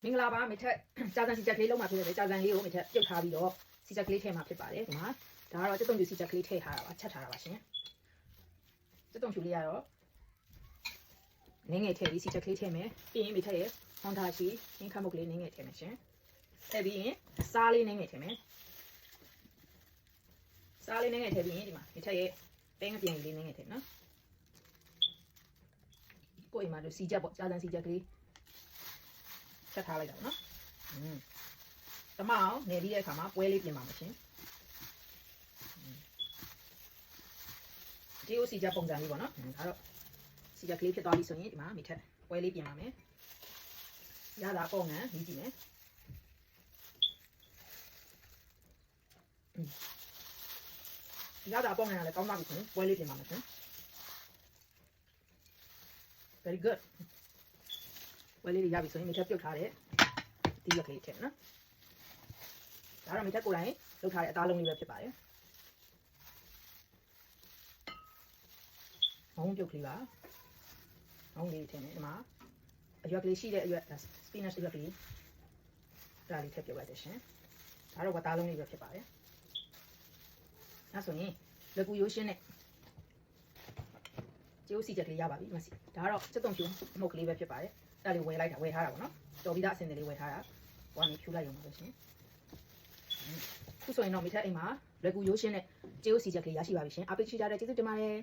မင်္ဂလာပါမိထက်ကြာစံစီချက်ကလေးလုံးမှာဖြစ်တယ်ကြာစံလေးကိုမိထက်ပြုတ်ထားပြီးတော့စီချက်ကလေးထည့်မှာဖြစ်ပါတယ်ဒီမှာဒါကတော့စက်တုံဖြူစီချက်ကလေးထည့်ထားတာပါချက်ထားတာပါရှင်စက်တုံဖြူလေးကတော့နင်းငယ်ထည့်ပြီးစီချက်ကလေးထည့်မယ်ပြီးရင်မိထက်ရဲ့ဟွန်ဒါရှိရင်းခတ်မုတ်ကလေးနင်းငယ်ထည့်မယ်ရှင်ထည့်ပြီးရင်စားလေးနင်းငယ်ထည့်မယ်စားလေးနင်းငယ်ထည့်ပြီးရင်ဒီမှာမိထက်ရဲ့ပဲငပြန်လေးနင်းငယ်ထည့်နော်ကိုအိမ်မှာလို့စီချက်ပေါ့ကြာစံစီချက်ကလေးချက်ထားလိုက်တော့နော်တမအောင်နေပြီးတဲ့အခါမှာပွဲလေးပြင်ပါမယ်ရှင်ဒီကိုစီချက်ပုံစံလေးပေါ့နော်ဒါတော့စီချက်ကလေးဖြစ်သွားပြီဆိုရင်ဒီမှာမိထက်ပွဲလေးပြင်ပါမယ်ရတာပေါ့ငံပြီးကြည့်မယ်ရတာပေါ့ငံကလည်းကောင်းပါပြီဆိုရင်ပွဲလေးပြင်ပါမယ်ရှင် very good ဝယ်လေးတွေရပြီဆိုရင်မိထက်ပြုတ်ထားတဲ့ဒီရက်ကလေးထည့်နော်ဒါတော့မိထက်ကိုယ်တိုင်လုပ်ထားတဲ့အသားလုံးလေးပဲဖြစ်ပါတယ်မုံပြုတ်ကလေးပါမုံလေးထည့်မယ်ဒီမှာအရွက်ကလေးရှိတဲ့အရွက် spinach အရွက်ကလေးဒါလေးထည့်ပြုတ်လိုက်တယ်ရှင်ဒါတော့ဝတ်သားလုံးလေးပဲဖြစ်ပါတယ်အဲဆိုရင်လက်ကူရိုးရှင်းနဲ့ကျိုးစီချက်ကလေးရပါပြီမစီဒါကတော့စက်တုံဖြူအမုတ်ကလေးပဲဖြစ်ပါတယ်အဲ့ဒါလေးဝယ်လိုက်တာဝယ်ထားတာပေါ့နော်တော်ပြီးသားအစင်လေးဝယ်ထားတာဟိုကနေဖြူလိုက်ရုံပါပဲရှင်ခုဆိုရင်တော့မိထက်အိမ်မှာလက်ကူရိုးရှင်းနဲ့ကျိုးစီချက်ကလေးရရှိပါပြီရှင်အားပေးချကြတဲ့ကျေးဇူးတင်ပါတယ်